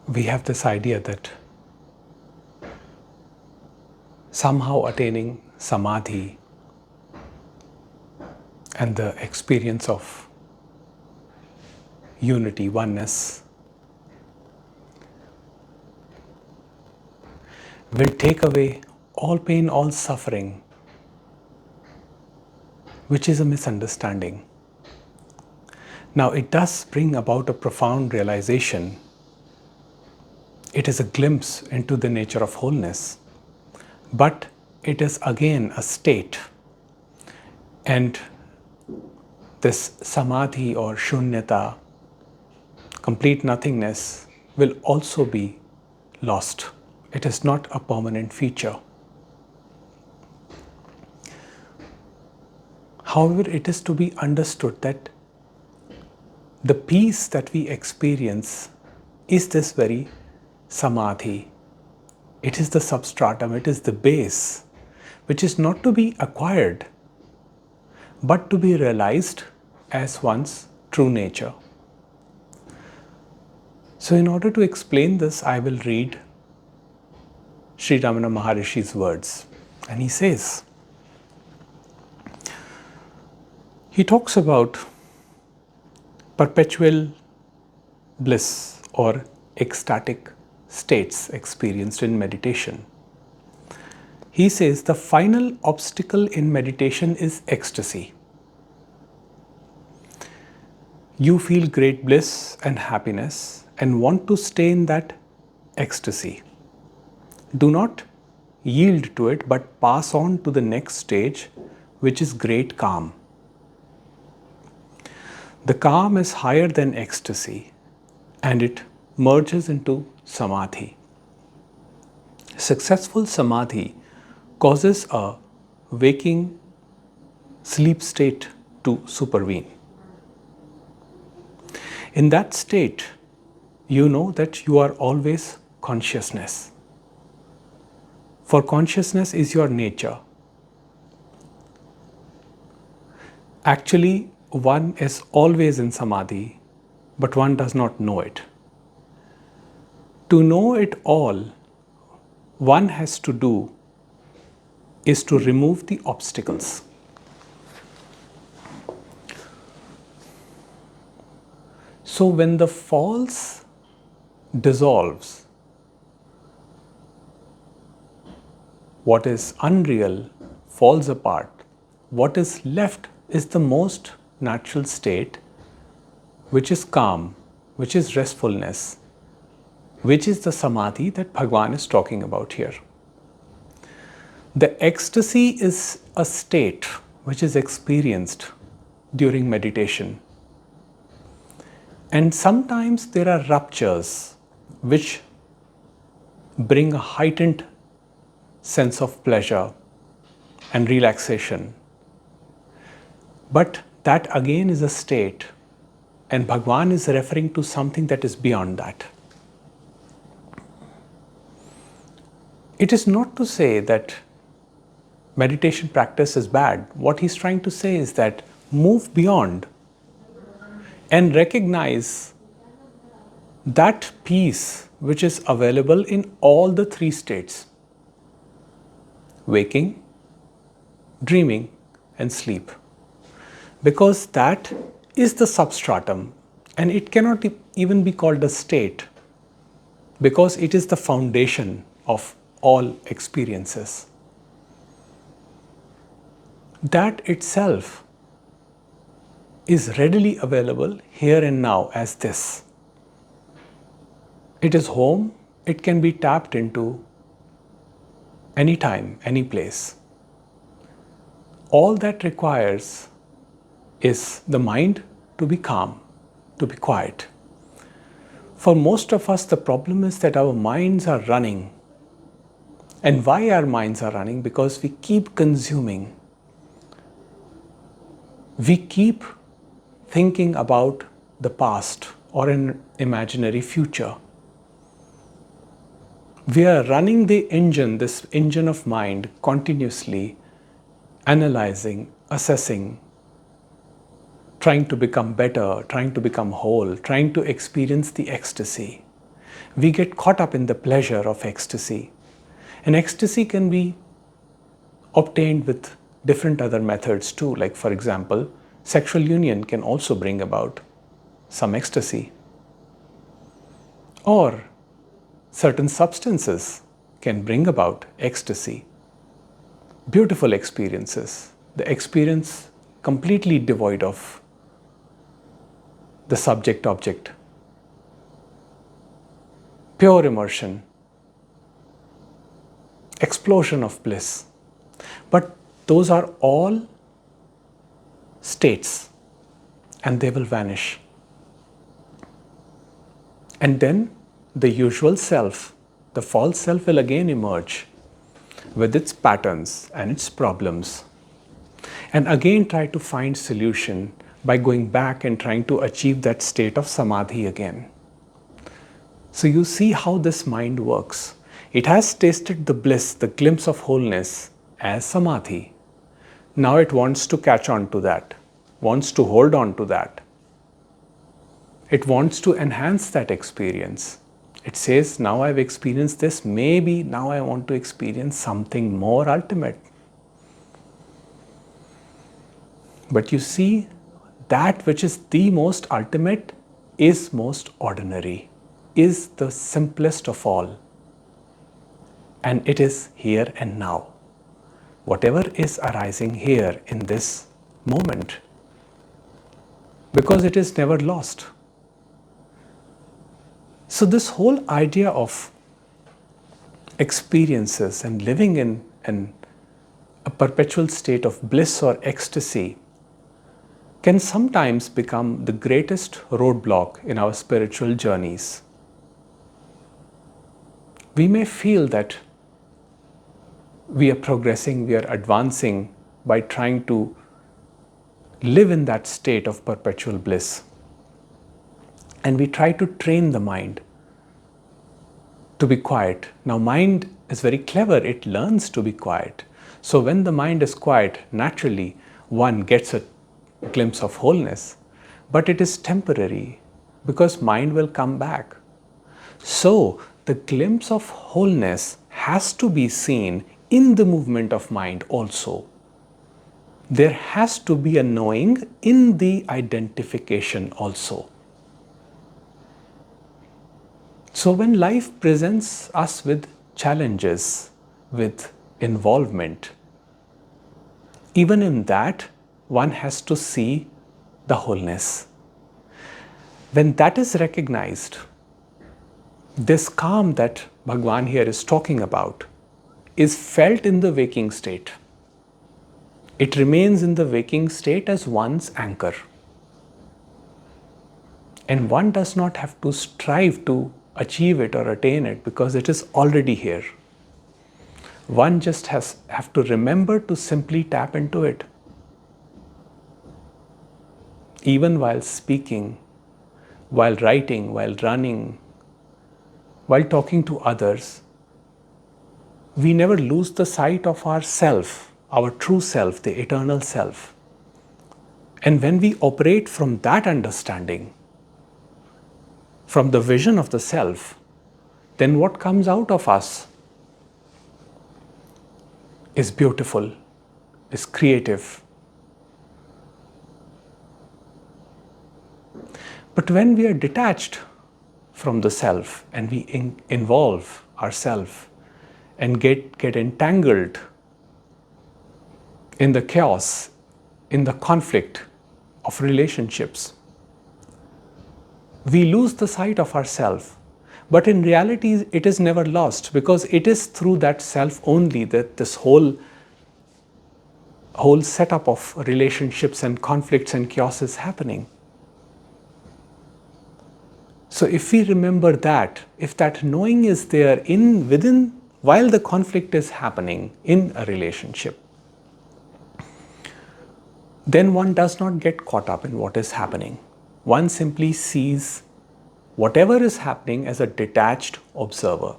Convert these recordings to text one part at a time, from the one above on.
we have this idea that somehow attaining samadhi and the experience of unity, oneness, will take away all pain, all suffering, which is a misunderstanding. Now, it does bring about a profound realization. It is a glimpse into the nature of wholeness, but it is again a state. And this samadhi or shunyata, complete nothingness, will also be lost. It is not a permanent feature. However, it is to be understood that the peace that we experience is this very samadhi. It is the substratum, it is the base, which is not to be acquired, but to be realized as one's true nature. So, in order to explain this, I will read Sri Ramana Maharishi's words. And he says, he talks about perpetual bliss or ecstatic states experienced in meditation. He says the final obstacle in meditation is ecstasy. You feel great bliss and happiness and want to stay in that ecstasy. Do not yield to it, but pass on to the next stage, which is great calm. The calm is higher than ecstasy and it merges into samadhi. Successful samadhi causes a waking sleep state to supervene. In that state, you know that you are always consciousness. For consciousness is your nature. Actually, one is always in samadhi, but one does not know it. To know it all, one has to do is to remove the obstacles. So when the false dissolves, what is unreal falls apart, what is left is the most natural state, which is calm, which is restfulness, which is the samadhi that Bhagavan is talking about here. The ecstasy is a state which is experienced during meditation. And sometimes there are ruptures which bring a heightened sense of pleasure and relaxation. But that again is a state, and Bhagavan is referring to something that is beyond that. It is not to say that meditation practice is bad. What he's trying to say is that move beyond and recognize that peace which is available in all the three states: waking, dreaming, and sleep. Because that is the substratum, and it cannot even be called a state, because it is the foundation of all experiences. That itself is readily available here and now as this. It is home, it can be tapped into anytime, any place. All that requires is the mind to be calm, to be quiet. For most of us, the problem is that our minds are running. And why our minds are running? Because we keep consuming. We keep thinking about the past or an imaginary future. We are running the engine, this engine of mind, continuously analyzing, assessing, trying to become better, trying to become whole, trying to experience the ecstasy. We get caught up in the pleasure of ecstasy. And ecstasy can be obtained with different other methods too. Like, for example, sexual union can also bring about some ecstasy. Or certain substances can bring about ecstasy. Beautiful experiences. The experience completely devoid of the subject object. Pure immersion. Explosion of bliss. But those are all states, and they will vanish. And then the usual self, the false self, will again emerge with its patterns and its problems, and again try to find solution by going back and trying to achieve that state of samadhi again. So you see how this mind works. It has tasted the bliss, the glimpse of wholeness as samadhi. Now it wants to catch on to that, wants to hold on to that. It wants to enhance that experience. It says, now I've experienced this, maybe now I want to experience something more ultimate. But you see, that which is the most ultimate is most ordinary, is the simplest of all. And it is here and now. Whatever is arising here in this moment, because it is never lost. So this whole idea of experiences and living in a perpetual state of bliss or ecstasy can sometimes become the greatest roadblock in our spiritual journeys. We may feel that we are progressing, we are advancing by trying to live in that state of perpetual bliss. And we try to train the mind to be quiet. Now, mind is very clever, it learns to be quiet. So when the mind is quiet, naturally one gets a glimpse of wholeness, but it is temporary because mind will come back. So the glimpse of wholeness has to be seen in the movement of mind also. There has to be a knowing in the identification also. So when life presents us with challenges, with involvement, even in that, one has to see the wholeness. When that is recognized, this calm that Bhagwan here is talking about is felt in the waking state. It remains in the waking state as one's anchor. And one does not have to strive to achieve it or attain it because it is already here. One just have to remember to simply tap into it. Even while speaking, while writing, while running, while talking to others, we never lose the sight of our self, our true self, the eternal self. And when we operate from that understanding, from the vision of the self, then what comes out of us is beautiful, is creative. But when we are detached from the self and we involve ourselves and get entangled in the chaos, in the conflict of relationships, we lose the sight of ourself. But in reality, it is never lost because it is through that self only that this whole setup of relationships and conflicts and chaos is happening. So if we remember that, if that knowing is there within while the conflict is happening in a relationship, then one does not get caught up in what is happening. One simply sees whatever is happening as a detached observer.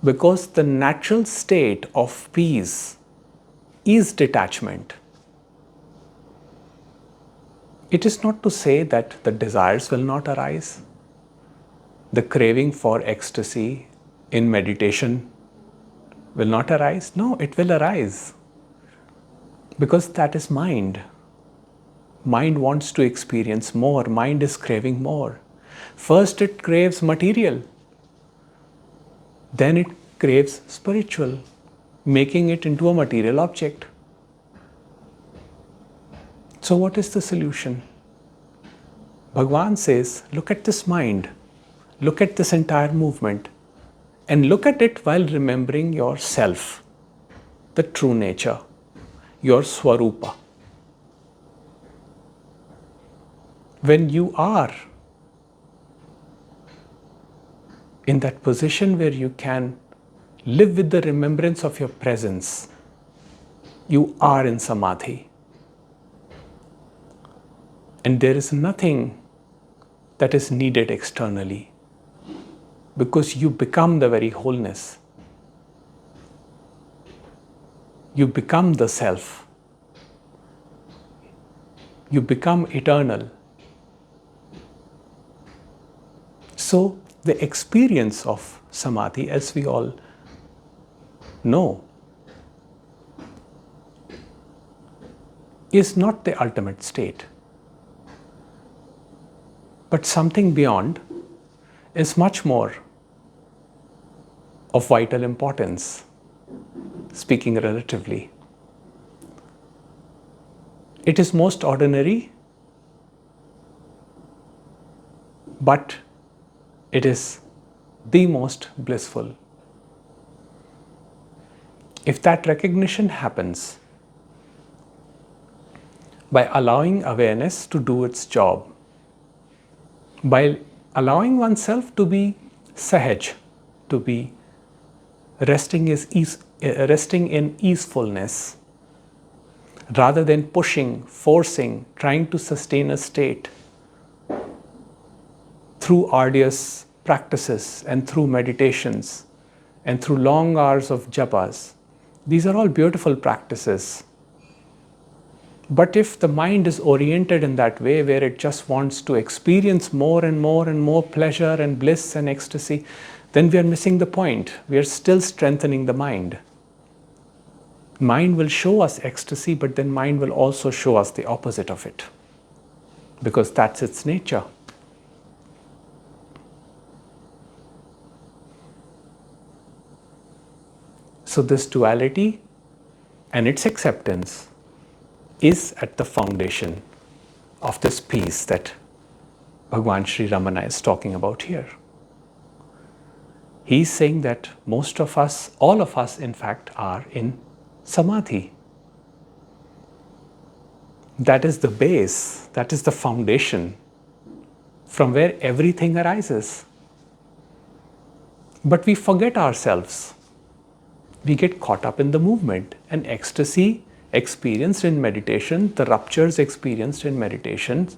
Because the natural state of peace is detachment. It is not to say that the desires will not arise. The craving for ecstasy in meditation will not arise? No, it will arise. Because that is mind. Mind wants to experience more. Mind is craving more. First it craves material. Then it craves spiritual, making it into a material object. So what is the solution? Bhagwan says, look at this mind. Look at this entire movement. And look at it while remembering yourself, the true nature, your Swarupa. When you are in that position where you can live with the remembrance of your presence, you are in Samadhi. And there is nothing that is needed externally, because you become the very wholeness. You become the self. You become eternal. So the experience of Samadhi, as we all know, is not the ultimate state. But something beyond is much more of vital importance, speaking relatively. It is most ordinary, but it is the most blissful. If that recognition happens by allowing awareness to do its job, by allowing oneself to be sahaj, to be resting in easefulness, rather than pushing, forcing, trying to sustain a state through arduous practices and through meditations and through long hours of japas. These are all beautiful practices. But if the mind is oriented in that way, where it just wants to experience more and more and more pleasure and bliss and ecstasy, then we are missing the point. We are still strengthening the mind. Mind will show us ecstasy, but then mind will also show us the opposite of it, because that's its nature. So this duality and its acceptance is at the foundation of this peace that Bhagwan Sri Ramana is talking about here. He's saying that most of us, all of us in fact, are in Samadhi. That is the base, that is the foundation from where everything arises. But we forget ourselves. We get caught up in the movement, and ecstasy experienced in meditation, the ruptures experienced in meditation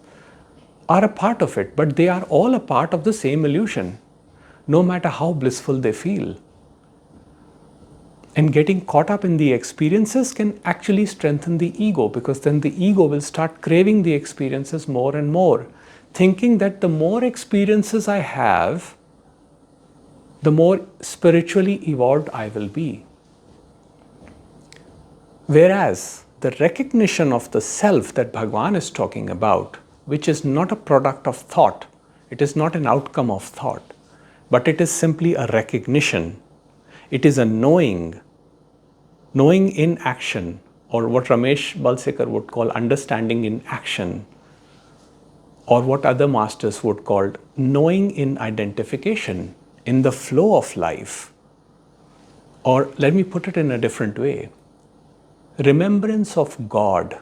are a part of it, but they are all a part of the same illusion, no matter how blissful they feel. And getting caught up in the experiences can actually strengthen the ego, because then the ego will start craving the experiences more and more, thinking that the more experiences I have, the more spiritually evolved I will be. Whereas the recognition of the self that Bhagwan is talking about, which is not a product of thought, it is not an outcome of thought, but it is simply a recognition. It is a knowing in action, or what Ramesh Balsekar would call understanding in action, or what other masters would call knowing in identification, in the flow of life. Or let me put it in a different way. Remembrance of God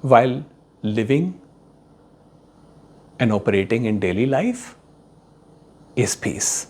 while living and operating in daily life is peace.